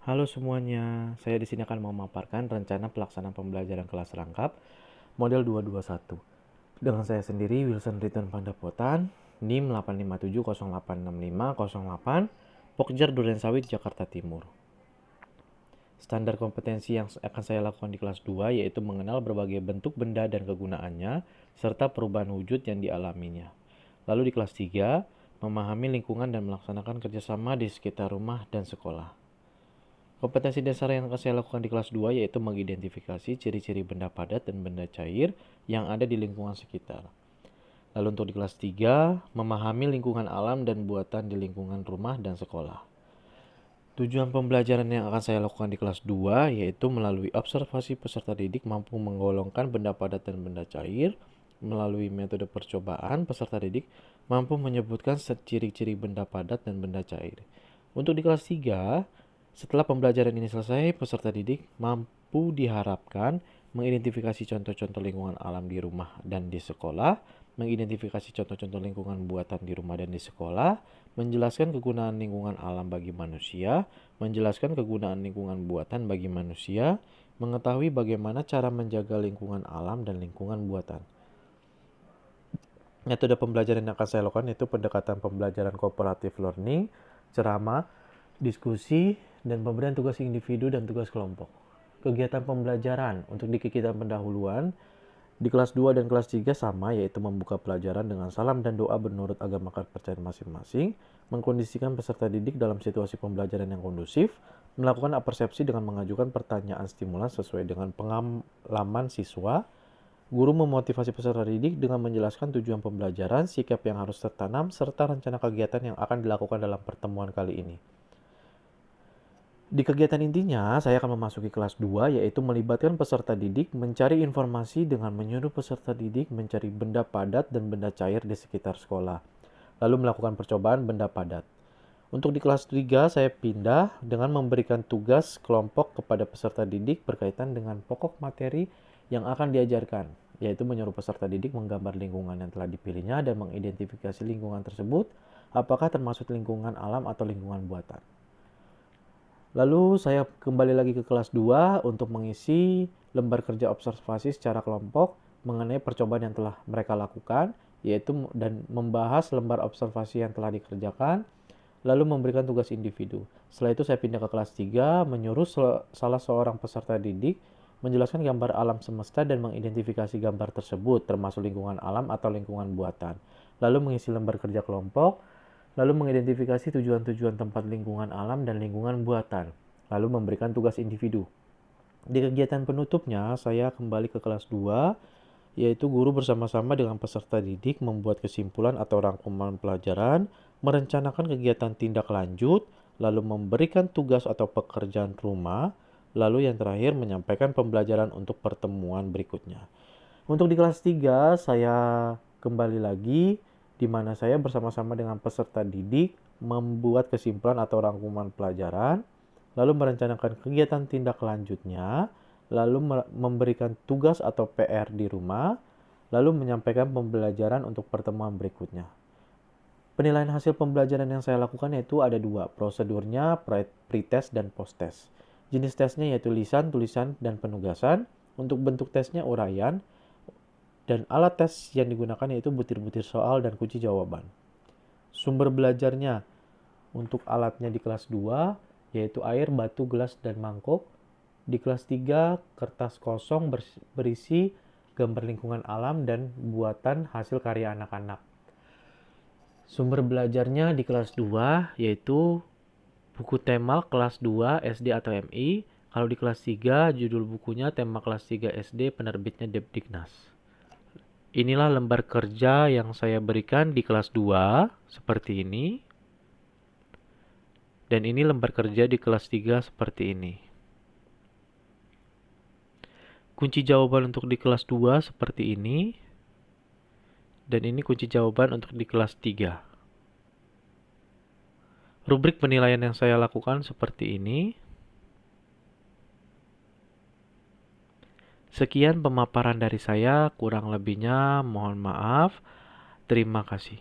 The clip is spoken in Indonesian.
Halo semuanya, saya di sini akan memaparkan rencana pelaksanaan pembelajaran kelas rangkap model 221. Dengan saya sendiri, Wilson Riton Pandapotan, NIM 857086508, Pokjar Durensawit, Jakarta Timur. Standar kompetensi yang akan saya lakukan di kelas 2 yaitu mengenal berbagai bentuk benda dan kegunaannya, serta perubahan wujud yang dialaminya. Lalu di kelas 3, memahami lingkungan dan melaksanakan kerjasama di sekitar rumah dan sekolah. Kompetensi dasar yang akan saya lakukan di kelas 2 yaitu mengidentifikasi ciri-ciri benda padat dan benda cair yang ada di lingkungan sekitar. Lalu untuk di kelas 3, memahami lingkungan alam dan buatan di lingkungan rumah dan sekolah. Tujuan pembelajaran yang akan saya lakukan di kelas 2 yaitu melalui observasi peserta didik mampu menggolongkan benda padat dan benda cair. Melalui metode percobaan, peserta didik mampu menyebutkan ciri-ciri benda padat dan benda cair. Untuk di kelas 3, setelah pembelajaran ini selesai, peserta didik mampu diharapkan mengidentifikasi contoh-contoh lingkungan alam di rumah dan di sekolah, mengidentifikasi contoh-contoh lingkungan buatan di rumah dan di sekolah, menjelaskan kegunaan lingkungan alam bagi manusia, menjelaskan kegunaan lingkungan buatan bagi manusia, mengetahui bagaimana cara menjaga lingkungan alam dan lingkungan buatan. Metode pembelajaran yang akan saya lakukan yaitu pendekatan pembelajaran cooperative learning, ceramah, diskusi, dan pemberian tugas individu dan tugas kelompok. Kegiatan pembelajaran untuk di kegiatan pendahuluan di kelas 2 dan kelas 3 sama, yaitu membuka pelajaran dengan salam dan doa menurut agama kepercayaan masing-masing, mengkondisikan peserta didik dalam situasi pembelajaran yang kondusif, melakukan apersepsi dengan mengajukan pertanyaan stimulan sesuai dengan pengalaman siswa. Guru memotivasi peserta didik dengan menjelaskan tujuan pembelajaran, sikap yang harus tertanam, serta rencana kegiatan yang akan dilakukan dalam pertemuan kali ini. Di kegiatan intinya, saya akan memasuki kelas 2, yaitu melibatkan peserta didik mencari informasi dengan menyuruh peserta didik mencari benda padat dan benda cair di sekitar sekolah, lalu melakukan percobaan benda padat. Untuk di kelas 3, saya pindah dengan memberikan tugas kelompok kepada peserta didik berkaitan dengan pokok materi yang akan diajarkan, yaitu menyuruh peserta didik menggambar lingkungan yang telah dipilihnya dan mengidentifikasi lingkungan tersebut, apakah termasuk lingkungan alam atau lingkungan buatan. Lalu saya kembali lagi ke kelas 2 untuk mengisi lembar kerja observasi secara kelompok mengenai percobaan yang telah mereka lakukan, yaitu dan membahas lembar observasi yang telah dikerjakan, lalu memberikan tugas individu. Setelah itu saya pindah ke kelas 3, menyuruh salah seorang peserta didik menjelaskan gambar alam semesta dan mengidentifikasi gambar tersebut, termasuk lingkungan alam atau lingkungan buatan. Lalu mengisi lembar kerja kelompok, lalu mengidentifikasi tujuan-tujuan tempat lingkungan alam dan lingkungan buatan, lalu memberikan tugas individu. Di kegiatan penutupnya, saya kembali ke kelas 2, yaitu guru bersama-sama dengan peserta didik membuat kesimpulan atau rangkuman pelajaran, merencanakan kegiatan tindak lanjut, lalu memberikan tugas atau pekerjaan rumah, lalu yang terakhir menyampaikan pembelajaran untuk pertemuan berikutnya. Untuk di kelas 3, saya kembali lagi di mana saya bersama-sama dengan peserta didik membuat kesimpulan atau rangkuman pelajaran, lalu merencanakan kegiatan tindak lanjutnya, lalu memberikan tugas atau PR di rumah, lalu menyampaikan pembelajaran untuk pertemuan berikutnya. Penilaian hasil pembelajaran yang saya lakukan yaitu ada dua, prosedurnya pre-test dan post-test. Jenis tesnya yaitu lisan, tulisan, dan penugasan. Untuk bentuk tesnya uraian, dan alat tes yang digunakan yaitu butir-butir soal dan kunci jawaban. Sumber belajarnya untuk alatnya di kelas 2 yaitu air, batu, gelas, dan mangkok. Di kelas 3 kertas kosong berisi gambar lingkungan alam dan buatan hasil karya anak-anak. Sumber belajarnya di kelas 2 yaitu buku tema kelas 2 SD atau MI. Kalau di kelas 3 judul bukunya tema kelas 3 SD, penerbitnya Depdiknas. Inilah lembar kerja yang saya berikan di kelas 2 seperti ini. Dan ini lembar kerja di kelas 3 seperti ini. Kunci jawaban untuk di kelas 2 seperti ini. Dan ini kunci jawaban untuk di kelas 3. Rubrik penilaian yang saya lakukan seperti ini. Sekian pemaparan dari saya, kurang lebihnya mohon maaf. Terima kasih.